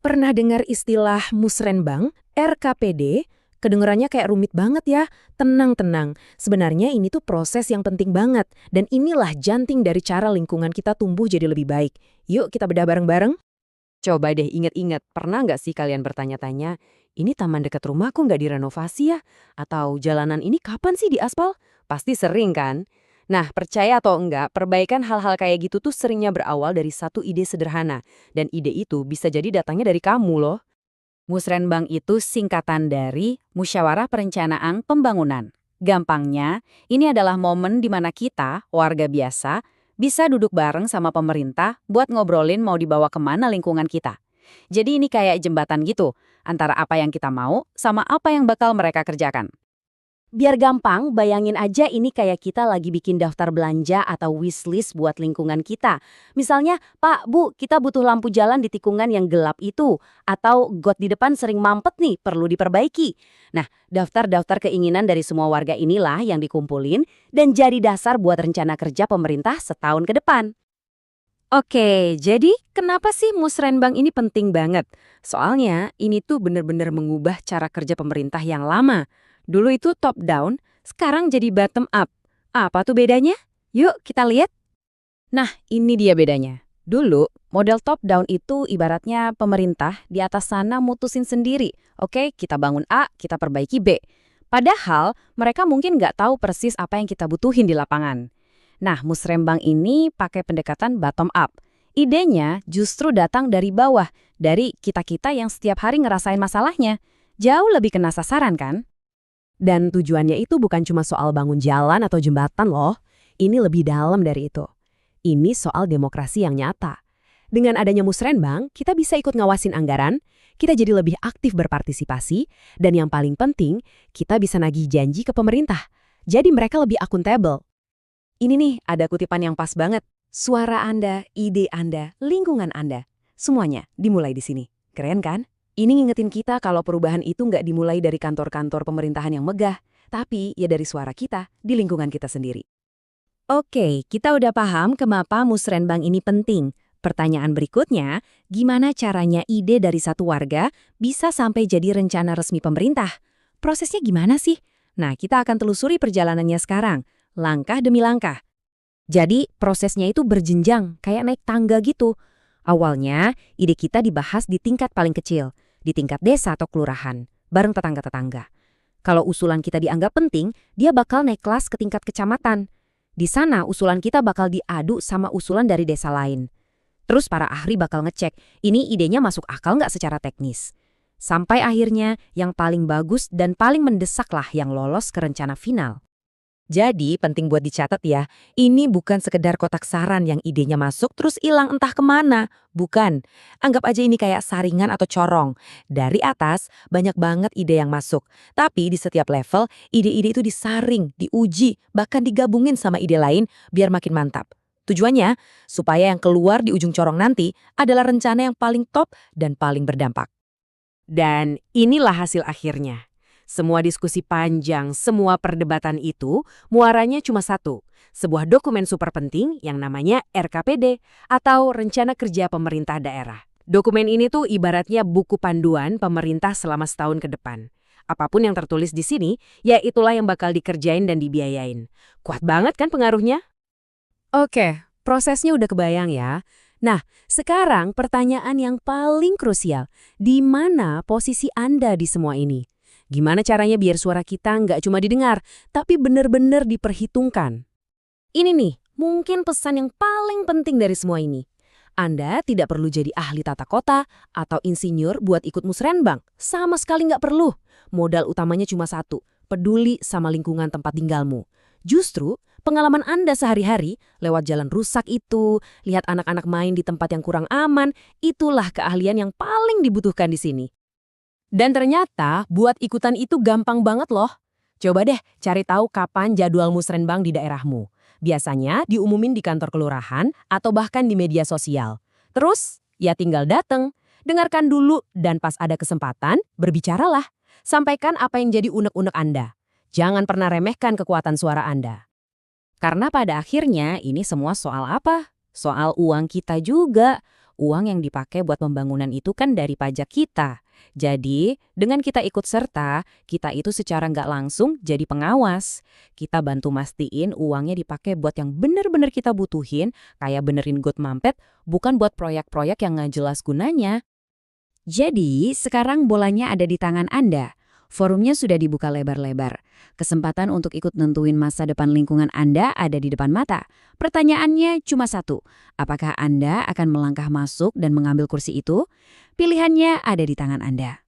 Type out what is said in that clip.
Pernah dengar istilah musrenbang, RKPD? Kedengerannya kayak rumit banget ya. Tenang-tenang. Sebenarnya ini tuh proses yang penting banget. Dan inilah janting dari cara lingkungan kita tumbuh jadi lebih baik. Yuk kita bedah bareng-bareng. Coba deh inget-inget, pernah nggak sih kalian bertanya-tanya, ini taman dekat rumahku nggak direnovasi ya? Atau jalanan ini kapan sih diaspal? Pasti sering kan? Nah, percaya atau enggak, perbaikan hal-hal kayak gitu tuh seringnya berawal dari satu ide sederhana. Dan ide itu bisa jadi datangnya dari kamu loh. Musrenbang itu singkatan dari Musyawarah Perencanaan Pembangunan. Gampangnya, ini adalah momen di mana kita, warga biasa, bisa duduk bareng sama pemerintah buat ngobrolin mau dibawa kemana lingkungan kita. Jadi ini kayak jembatan gitu, antara apa yang kita mau sama apa yang bakal mereka kerjakan. Biar gampang, bayangin aja ini kayak kita lagi bikin daftar belanja atau wishlist buat lingkungan kita. Misalnya, Pak, Bu, kita butuh lampu jalan di tikungan yang gelap itu. Atau got di depan sering mampet nih, perlu diperbaiki. Nah, daftar-daftar keinginan dari semua warga inilah yang dikumpulin dan jadi dasar buat rencana kerja pemerintah setahun ke depan. Oke, jadi kenapa sih musrenbang ini penting banget? Soalnya ini tuh bener-bener mengubah cara kerja pemerintah yang lama. Dulu itu top down, sekarang jadi bottom up. Apa tuh bedanya? Yuk kita lihat. Nah, ini dia bedanya. Dulu, model top down itu ibaratnya pemerintah di atas sana mutusin sendiri. Oke, kita bangun A, kita perbaiki B. Padahal mereka mungkin nggak tahu persis apa yang kita butuhin di lapangan. Nah, musrenbang ini pakai pendekatan bottom up. Idenya justru datang dari bawah, dari kita-kita yang setiap hari ngerasain masalahnya. Jauh lebih kena sasaran kan? Dan tujuannya itu bukan cuma soal bangun jalan atau jembatan loh. Ini lebih dalam dari itu. Ini soal demokrasi yang nyata. Dengan adanya musrenbang, kita bisa ikut ngawasin anggaran, kita jadi lebih aktif berpartisipasi, dan yang paling penting, kita bisa nagih janji ke pemerintah. Jadi mereka lebih akuntabel. Ini nih, ada kutipan yang pas banget. Suara Anda, ide Anda, lingkungan Anda. Semuanya dimulai di sini. Keren kan? Ini ngingetin kita kalau perubahan itu nggak dimulai dari kantor-kantor pemerintahan yang megah, tapi ya dari suara kita di lingkungan kita sendiri. Oke, kita udah paham kenapa musrenbang ini penting. Pertanyaan berikutnya, gimana caranya ide dari satu warga bisa sampai jadi rencana resmi pemerintah? Prosesnya gimana sih? Nah, kita akan telusuri perjalanannya sekarang, langkah demi langkah. Jadi, prosesnya itu berjenjang, kayak naik tangga gitu. Awalnya, ide kita dibahas di tingkat paling kecil, di tingkat desa atau kelurahan, bareng tetangga-tetangga. Kalau usulan kita dianggap penting, dia bakal naik kelas ke tingkat kecamatan. Di sana, usulan kita bakal diadu sama usulan dari desa lain. Terus para ahli bakal ngecek, ini idenya masuk akal nggak secara teknis. Sampai akhirnya, yang paling bagus dan paling mendesaklah yang lolos ke rencana final. Jadi penting buat dicatat ya, ini bukan sekedar kotak saran yang idenya masuk terus hilang entah kemana. Bukan, anggap aja ini kayak saringan atau corong. Dari atas, banyak banget ide yang masuk. Tapi di setiap level, ide-ide itu disaring, diuji, bahkan digabungin sama ide lain biar makin mantap. Tujuannya, supaya yang keluar di ujung corong nanti adalah rencana yang paling top dan paling berdampak. Dan inilah hasil akhirnya. Semua diskusi panjang, semua perdebatan itu, muaranya cuma satu. Sebuah dokumen super penting yang namanya RKPD atau Rencana Kerja Pemerintah Daerah. Dokumen ini tuh ibaratnya buku panduan pemerintah selama setahun ke depan. Apapun yang tertulis di sini, ya itulah yang bakal dikerjain dan dibiayain. Kuat banget kan pengaruhnya? Oke, prosesnya udah kebayang ya. Nah, sekarang pertanyaan yang paling krusial, di mana posisi Anda di semua ini? Gimana caranya biar suara kita nggak cuma didengar, tapi benar-benar diperhitungkan? Ini nih, mungkin pesan yang paling penting dari semua ini. Anda tidak perlu jadi ahli tata kota atau insinyur buat ikut musrenbang. Sama sekali nggak perlu. Modal utamanya cuma satu, peduli sama lingkungan tempat tinggalmu. Justru, pengalaman Anda sehari-hari lewat jalan rusak itu, lihat anak-anak main di tempat yang kurang aman, itulah keahlian yang paling dibutuhkan di sini. Dan ternyata buat ikutan itu gampang banget loh. Coba deh cari tahu kapan jadwal musrenbang di daerahmu. Biasanya diumumin di kantor kelurahan atau bahkan di media sosial. Terus ya tinggal dateng, dengarkan dulu dan pas ada kesempatan berbicaralah. Sampaikan apa yang jadi unek-unek Anda. Jangan pernah remehkan kekuatan suara Anda. Karena pada akhirnya ini semua soal apa? Soal uang kita juga. Uang yang dipakai buat pembangunan itu kan dari pajak kita. Jadi, dengan kita ikut serta, kita itu secara nggak langsung jadi pengawas. Kita bantu mastiin uangnya dipakai buat yang bener-bener kita butuhin, kayak benerin got mampet, bukan buat proyek-proyek yang nggak jelas gunanya. Jadi, sekarang bolanya ada di tangan Anda. Forumnya sudah dibuka lebar-lebar. Kesempatan untuk ikut nentuin masa depan lingkungan Anda ada di depan mata. Pertanyaannya cuma satu, apakah Anda akan melangkah masuk dan mengambil kursi itu? Pilihannya ada di tangan Anda.